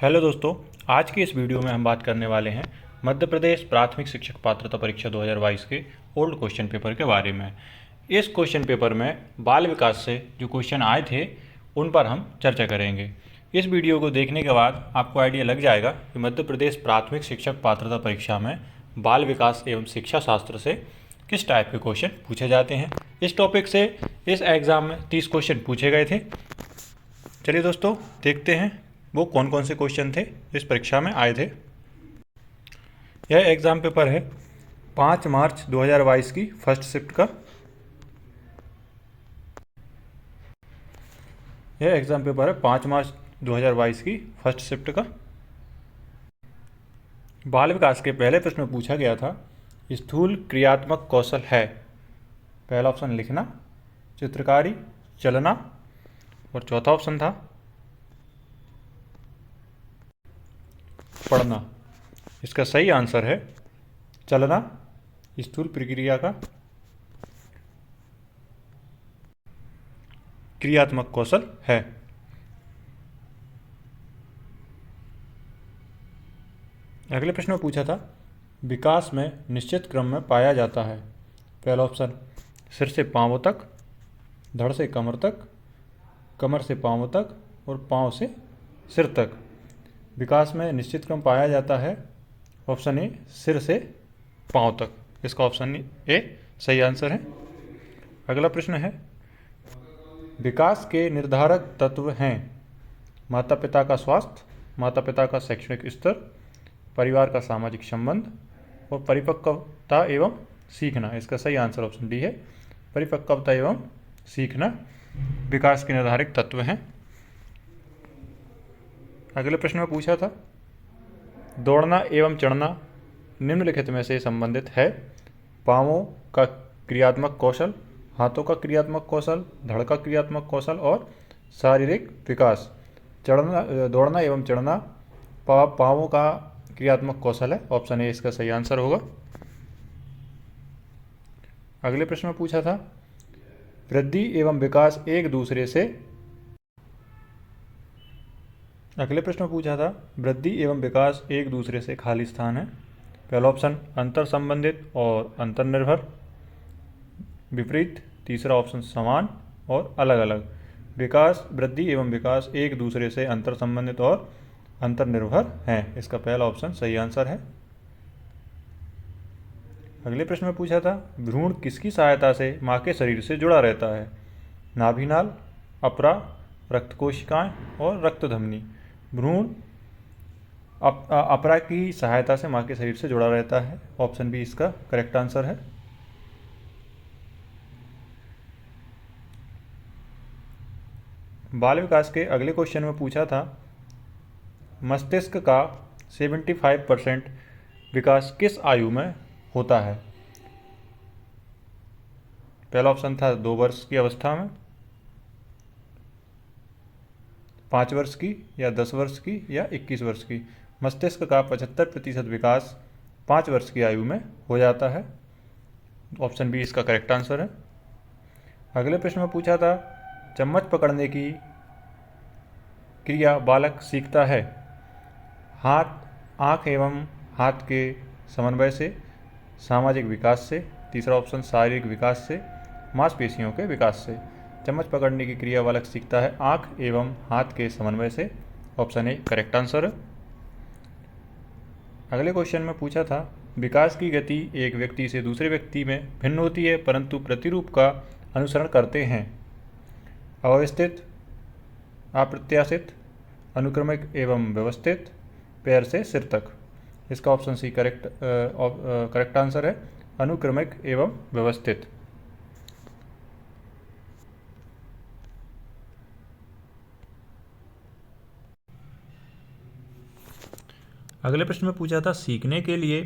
Hello दोस्तों, आज की इस वीडियो में हम बात करने वाले हैं मध्य प्रदेश प्राथमिक शिक्षक पात्रता परीक्षा 2022 के ओल्ड क्वेश्चन पेपर के बारे में। इस क्वेश्चन पेपर में बाल विकास से जो क्वेश्चन आए थे उन पर हम चर्चा करेंगे। इस वीडियो को देखने के बाद आपको आइडिया लग जाएगा कि मध्य प्रदेश प्राथमिक शिक्षक पात्रता परीक्षा में बाल विकास एवं शिक्षा शास्त्र से किस टाइप के क्वेश्चन पूछे जाते हैं। इस टॉपिक से इस एग्ज़ाम में 30 क्वेश्चन पूछे गए थे। चलिए दोस्तों, देखते हैं वो कौन कौन से क्वेश्चन थे इस परीक्षा में आए थे। यह एग्ज़ाम पेपर है 5 मार्च 2022 की फर्स्ट शिफ्ट का। यह एग्ज़ाम पेपर है 5 मार्च 2022 की फर्स्ट शिफ्ट का। बाल विकास के पहले प्रश्न में पूछा गया था स्थूल क्रियात्मक कौशल है। पहला ऑप्शन लिखना, चित्रकारी, चलना और चौथा ऑप्शन था पढ़ना। इसका सही आंसर है चलना स्थूल प्रक्रिया का क्रियात्मक कौशल है। अगले प्रश्न में पूछा था विकास में निश्चित क्रम में पाया जाता है। पहला ऑप्शन सिर से पांवों तक, धड़ से कमर तक, कमर से पांवों तक और पांव से सिर तक। विकास में निश्चित क्रम पाया जाता है ऑप्शन ए सिर से पांव तक। इसका ऑप्शन ए सही आंसर है। अगला प्रश्न है विकास के निर्धारक तत्व हैं माता पिता का स्वास्थ्य, माता पिता का शैक्षणिक स्तर, परिवार का सामाजिक संबंध और परिपक्वता एवं सीखना। इसका सही आंसर ऑप्शन डी है, परिपक्वता एवं सीखना विकास के निर्धारक तत्व हैं। अगले प्रश्न में पूछा था दौड़ना एवं चढ़ना निम्नलिखित में से संबंधित है। पाँवों का क्रियात्मक कौशल, हाथों का क्रियात्मक कौशल, धड़ का क्रियात्मक कौशल और शारीरिक विकास। दौड़ना एवं चढ़ना पाँवों का क्रियात्मक कौशल है, ऑप्शन ए इसका सही आंसर होगा। अगले प्रश्न में पूछा था वृद्धि एवं विकास एक दूसरे से वृद्धि एवं विकास एक दूसरे से खाली स्थान है। पहला ऑप्शन अंतर संबंधित और अंतर्निर्भर, विपरीत। तीसरा ऑप्शन समान और अलग अलग। विकास, वृद्धि एवं विकास एक दूसरे से अंतर संबंधित और अंतर्निर्भर हैं। इसका पहला ऑप्शन सही आंसर है। अगले प्रश्न में पूछा था भ्रूण किसकी सहायता से माँ के शरीर से जुड़ा रहता है। नाभिनाल, अपरा, रक्त कोशिकाएं और रक्त धमनी। भ्रूण अपरा की सहायता से माँ के शरीर से जुड़ा रहता है, ऑप्शन बी इसका करेक्ट आंसर है। बाल विकास के अगले क्वेश्चन में पूछा था मस्तिष्क का 75% विकास किस आयु में होता है। पहला ऑप्शन था 2 वर्ष की अवस्था में, 5 वर्ष की या 10 वर्ष की या 21 वर्ष की। मस्तिष्क का 75% विकास 5 वर्ष की आयु में हो जाता है, ऑप्शन बी इसका करेक्ट आंसर है। अगले प्रश्न में पूछा था चम्मच पकड़ने की क्रिया बालक सीखता है। आँख एवं हाथ के समन्वय से, सामाजिक विकास से। तीसरा ऑप्शन शारीरिक विकास से, मांसपेशियों के विकास से। चम्मच पकड़ने की क्रिया बालक सीखता है आँख एवं हाथ के समन्वय से, ऑप्शन ए करेक्ट आंसर है। अगले क्वेश्चन में पूछा था विकास की गति एक व्यक्ति से दूसरे व्यक्ति में भिन्न होती है परंतु प्रतिरूप का अनुसरण करते हैं। अव्यवस्थित, अप्रत्याशित, अनुक्रमिक एवं व्यवस्थित, पैर से सिर तक। इसका ऑप्शन सी करेक्ट आंसर है, अनुक्रमिक एवं व्यवस्थित। अगले प्रश्न में पूछा था सीखने के लिए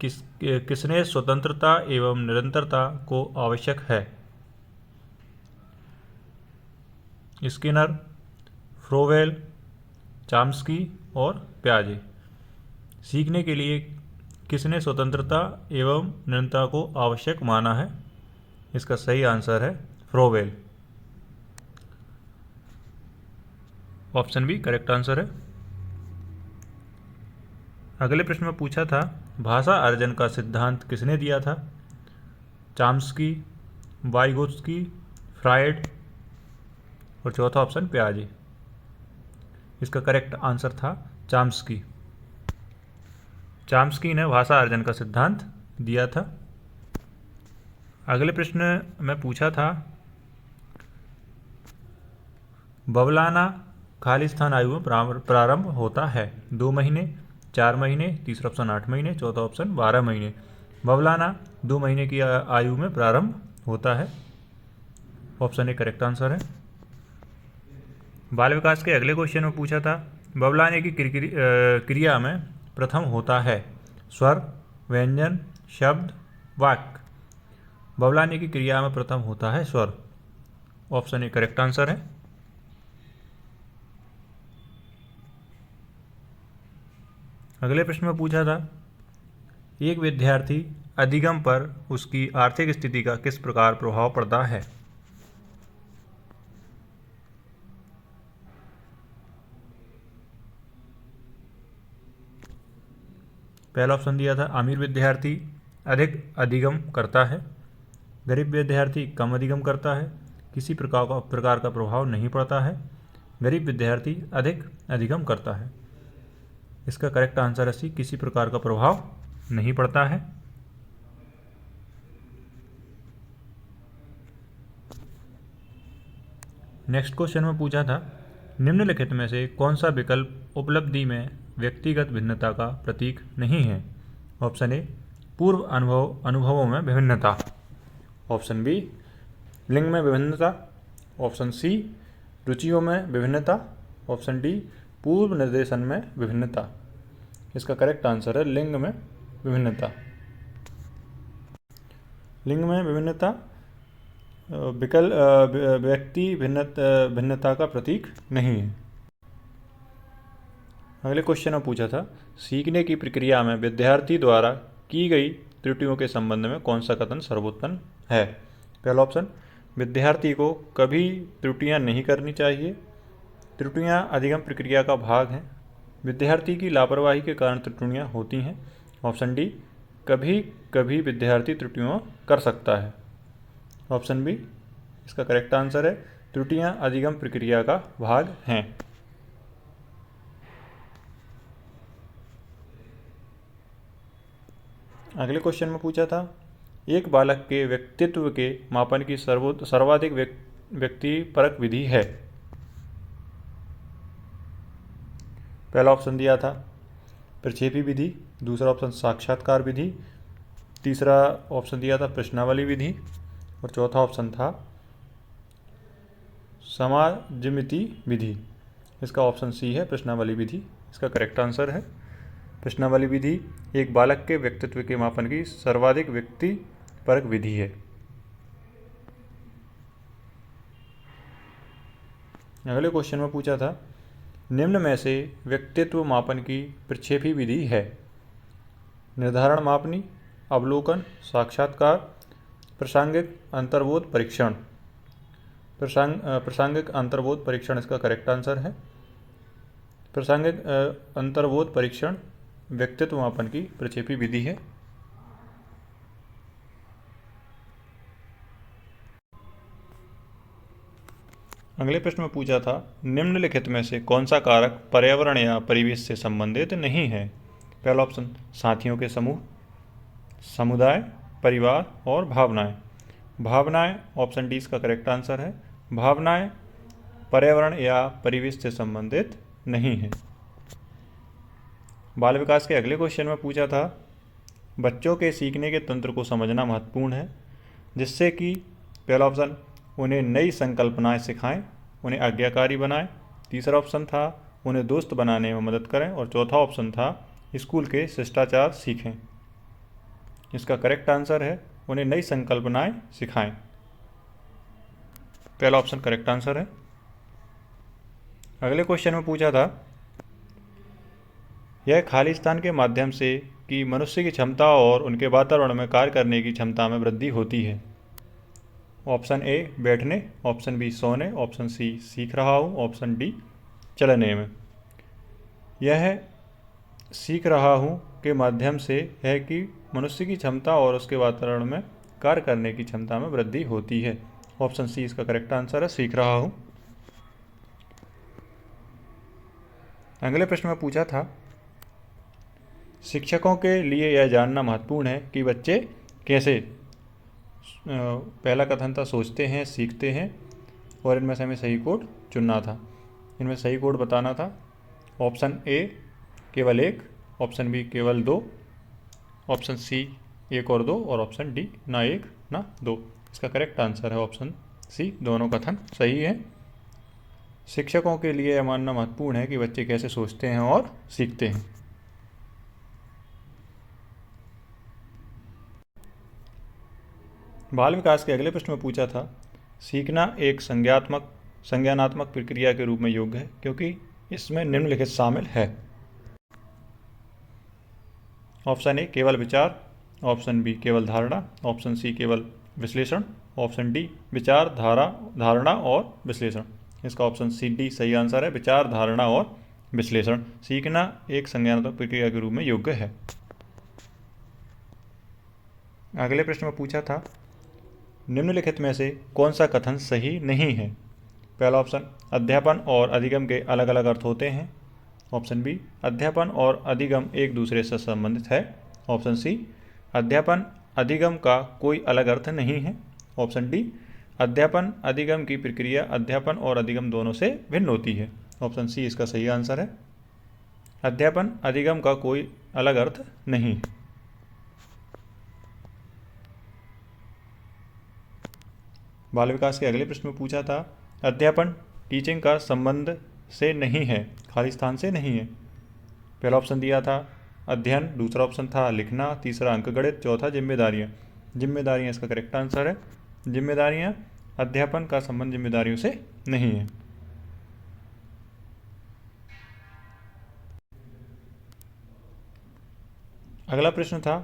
किसने स्वतंत्रता एवं निरंतरता को आवश्यक है। स्किनर, फ्रोवेल, चॉम्स्की और प्याजे। सीखने के लिए किसने स्वतंत्रता एवं निरंतरता को आवश्यक माना है। इसका सही आंसर है फ्रोवेल, ऑप्शन बी करेक्ट आंसर है। अगले प्रश्न में पूछा था भाषा अर्जन का सिद्धांत किसने दिया था? चॉम्स्की, वाइगोत्स्की, फ्रायड और चौथा ऑप्शन पियाजे। इसका करेक्ट आंसर था चॉम्स्की। चॉम्स्की ने भाषा अर्जन का सिद्धांत दिया था। अगले प्रश्न में पूछा था बवलाना खालिस्तान आयु में प्रारंभ होता है? 2 महीने, 4 महीने, तीसरा ऑप्शन 8 महीने, चौथा ऑप्शन 12 महीने। बवलाना 2 महीने की आयु में प्रारंभ होता है। ऑप्शन ए करेक्ट आंसर है। बाल विकास के अगले क्वेश्चन में पूछा था बवलाने की क्रिया में प्रथम होता है स्वर, व्यंजन, शब्द, वाक्य। बवलाने की क्रिया में प्रथम होता है स्वर। ऑप्शन ए करेक्ट आंसर है। अगले प्रश्न में पूछा था एक विद्यार्थी अधिगम पर उसकी आर्थिक स्थिति का किस प्रकार प्रभाव पड़ता है? पहला ऑप्शन दिया था अमीर विद्यार्थी अधिक अधिगम करता है, गरीब विद्यार्थी कम अधिगम करता है, किसी प्रकार का प्रभाव नहीं पड़ता है, गरीब विद्यार्थी अधिक अधिगम करता है। इसका करेक्ट आंसर है सी, किसी प्रकार का प्रभाव नहीं पड़ता है। नेक्स्ट क्वेश्चन में पूछा था निम्नलिखित में से कौन सा विकल्प उपलब्धि में व्यक्तिगत भिन्नता का प्रतीक नहीं है? ऑप्शन ए पूर्व अनुभवों में विभिन्नता, ऑप्शन बी लिंग में विभिन्नता, ऑप्शन सी रुचियों में विभिन्नता, ऑप्शन डी पूर्व निर्देशन में विभिन्नता। इसका करेक्ट आंसर है लिंग में विभिन्नता। लिंग में विभिन्नता व्यक्ति भिन्नता का प्रतीक नहीं है। अगले क्वेश्चन में पूछा था सीखने की प्रक्रिया में विद्यार्थी द्वारा की गई त्रुटियों के संबंध में कौन सा कथन सर्वोत्तम है? पहला ऑप्शन विद्यार्थी को कभी त्रुटियां नहीं करनी चाहिए, त्रुटियां अधिगम प्रक्रिया का भाग हैं, विद्यार्थी की लापरवाही के कारण त्रुटियां होती हैं। ऑप्शन डी कभी कभी विद्यार्थी त्रुटियां कर सकता है। ऑप्शन बी इसका करेक्ट आंसर है त्रुटियां अधिगम प्रक्रिया का भाग हैं। अगले क्वेश्चन में पूछा था एक बालक के व्यक्तित्व के मापन की सर्वाधिक व्यक्तिपरक विधि है? पहला ऑप्शन दिया था प्रक्षेपी विधि, दूसरा ऑप्शन साक्षात्कार विधि, तीसरा ऑप्शन दिया था प्रश्नावली विधि और चौथा ऑप्शन था समाजमिति विधि। इसका ऑप्शन सी है प्रश्नावली विधि। इसका करेक्ट आंसर है प्रश्नावली विधि एक बालक के व्यक्तित्व के मापन की सर्वाधिक व्यक्तिपरक विधि है। अगले क्वेश्चन में पूछा था निम्न में से व्यक्तित्व मापन की प्रक्षेपी विधि है? निर्धारण मापनी, अवलोकन, साक्षात्कार, प्रासंगिक अंतर्बोध परीक्षण। प्रासंगिक अंतर्बोध परीक्षण इसका करेक्ट आंसर है। प्रासंगिक अंतर्बोध परीक्षण व्यक्तित्व मापन की प्रक्षेपी विधि है। अगले प्रश्न में पूछा था निम्नलिखित में से कौन सा कारक पर्यावरण या परिवेश से संबंधित नहीं है? पहला ऑप्शन साथियों के समूह, समुदाय, परिवार और भावनाएं। भावनाएं ऑप्शन डी इसका करेक्ट आंसर है। भावनाएं पर्यावरण या परिवेश से संबंधित नहीं है। बाल विकास के अगले क्वेश्चन में पूछा था बच्चों के सीखने के तंत्र को समझना महत्वपूर्ण है जिससे कि पहला ऑप्शन उन्हें नई संकल्पनाएं सिखाएं, उन्हें आज्ञाकारी बनाएं, तीसरा ऑप्शन था उन्हें दोस्त बनाने में मदद करें और चौथा ऑप्शन था स्कूल के शिष्टाचार सीखें। इसका करेक्ट आंसर है उन्हें नई संकल्पनाएं सिखाएं। पहला ऑप्शन करेक्ट आंसर है। अगले क्वेश्चन में पूछा था यह खालिस्तान के माध्यम से कि मनुष्य की क्षमता और उनके वातावरण में कार्य करने की क्षमता में वृद्धि होती है। ऑप्शन ए बैठने, ऑप्शन बी सोने, ऑप्शन सी सीख रहा हूँ, ऑप्शन डी चलने में। यह सीख रहा हूँ के माध्यम से है कि मनुष्य की क्षमता और उसके वातावरण में कार्य करने की क्षमता में वृद्धि होती है। ऑप्शन सी इसका करेक्ट आंसर है, सीख रहा हूँ। अगले प्रश्न में पूछा था, शिक्षकों के लिए यह जानना महत्वपूर्ण है कि बच्चे कैसे, पहला कथन था सोचते हैं, सीखते हैं, और इनमें से हमें सही कोड चुनना था। इनमें सही कोड बताना था। ऑप्शन ए केवल एक, ऑप्शन बी केवल दो, ऑप्शन सी एक और दो, और ऑप्शन डी ना एक ना दो। इसका करेक्ट आंसर है ऑप्शन सी, दोनों कथन सही है। शिक्षकों के लिए यह मानना महत्वपूर्ण है कि बच्चे कैसे सोचते हैं और सीखते हैं। बाल विकास के अगले प्रश्न में पूछा था, सीखना एक संज्ञानात्मक प्रक्रिया के रूप में योग्य है क्योंकि इसमें निम्नलिखित शामिल है। ऑप्शन ए केवल विचार, ऑप्शन बी केवल धारणा, ऑप्शन सी केवल विश्लेषण, ऑप्शन डी विचार, धारणा और विश्लेषण। इसका ऑप्शन सी डी सही आंसर है, विचार, धारणा और विश्लेषण। सीखना एक संज्ञानात्मक प्रक्रिया के रूप में योग्य है। अगले प्रश्न में पूछा था, निम्नलिखित में से कौन सा कथन सही नहीं है। पहला ऑप्शन, अध्यापन और अधिगम के अलग अलग अर्थ होते हैं। ऑप्शन बी, अध्यापन और अधिगम एक दूसरे से संबंधित है। ऑप्शन सी, अध्यापन अधिगम का कोई अलग अर्थ नहीं है। ऑप्शन डी, अध्यापन अधिगम की प्रक्रिया अध्यापन और अधिगम दोनों से भिन्न होती है। ऑप्शन सी इसका सही आंसर है, अध्यापन अधिगम का कोई अलग अर्थ नहीं। बाल विकास के अगले प्रश्न में पूछा था, अध्यापन टीचिंग का संबंध से नहीं है, खाली स्थान से नहीं है। पहला ऑप्शन दिया था अध्ययन, दूसरा ऑप्शन था लिखना, तीसरा अंकगणित, चौथा जिम्मेदारियाँ। जिम्मेदारियाँ इसका करेक्ट आंसर है, जिम्मेदारियाँ, अध्यापन का संबंध जिम्मेदारियों से नहीं है। अगला प्रश्न था,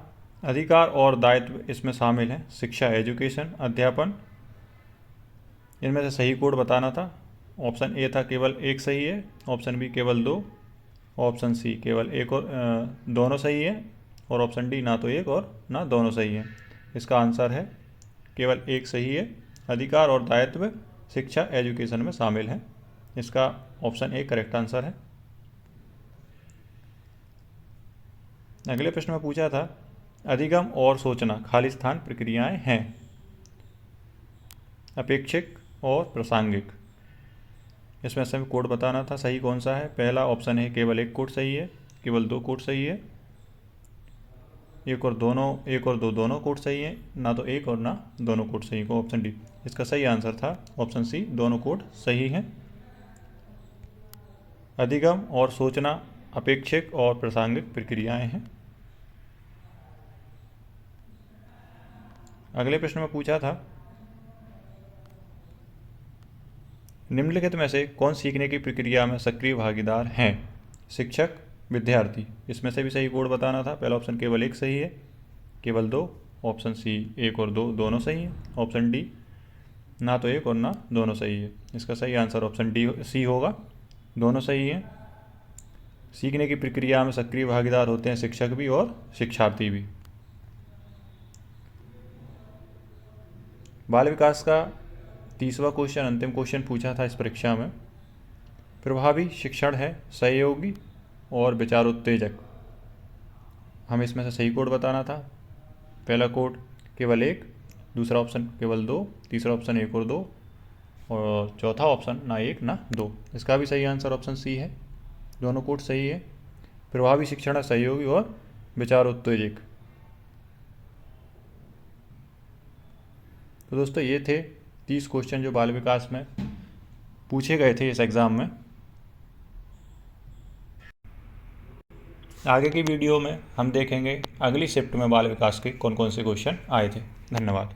अधिकार और दायित्व इसमें शामिल हैं, शिक्षा, एजुकेशन, अध्यापन, इनमें से सही कोड बताना था। ऑप्शन ए था केवल एक सही है, ऑप्शन बी केवल दो, ऑप्शन सी केवल एक और दोनों सही है, और ऑप्शन डी ना तो एक और ना दोनों सही है। इसका आंसर है केवल एक सही है, अधिकार और दायित्व शिक्षा एजुकेशन में शामिल है। इसका ऑप्शन ए करेक्ट आंसर है। अगले प्रश्न में पूछा था, अधिगम और सोचना खाली स्थान प्रक्रियाएं हैं, अपेक्षिक और प्रासंगिक। इसमें से कोड बताना था सही कौन सा है। पहला ऑप्शन है केवल एक कोड सही है, केवल दो कोड सही है, एक और दो दोनों कोड सही है, ना तो एक और ना दोनों कोड सही है। ऑप्शन डी इसका सही आंसर था, ऑप्शन सी दोनों कोड सही है। अधिगम और सोचना अपेक्षिक और प्रासंगिक प्रक्रियाएं हैं। अगले प्रश्न में पूछा था, निम्नलिखित में से कौन सीखने की प्रक्रिया में सक्रिय भागीदार हैं, शिक्षक, विद्यार्थी। इसमें से भी सही कोड बताना था। पहला ऑप्शन केवल एक सही है, केवल दो, ऑप्शन सी एक और दो दोनों सही है, ऑप्शन डी ना तो एक और ना दोनों सही है। इसका सही आंसर ऑप्शन डी सी होगा, दोनों सही है। सीखने की प्रक्रिया में सक्रिय भागीदार होते हैं शिक्षक भी और शिक्षार्थी भी। बाल विकास का 30वां क्वेश्चन, अंतिम क्वेश्चन पूछा था इस परीक्षा में, प्रभावी शिक्षण है सहयोगी और विचारोत्तेजक। हमें इसमें से सही कोड बताना था। पहला कोड केवल एक, दूसरा ऑप्शन केवल दो, तीसरा ऑप्शन एक और दो, और चौथा ऑप्शन ना एक ना दो। इसका भी सही आंसर ऑप्शन सी है, दोनों कोड सही है। प्रभावी शिक्षण है सहयोगी और विचारोत्तेजक। तो दोस्तों ये थे 30 क्वेश्चन जो बाल विकास में पूछे गए थे इस एग्ज़ाम में। आगे की वीडियो में हम देखेंगे अगली शिफ्ट में बाल विकास के कौन कौन से क्वेश्चन आए थे। धन्यवाद।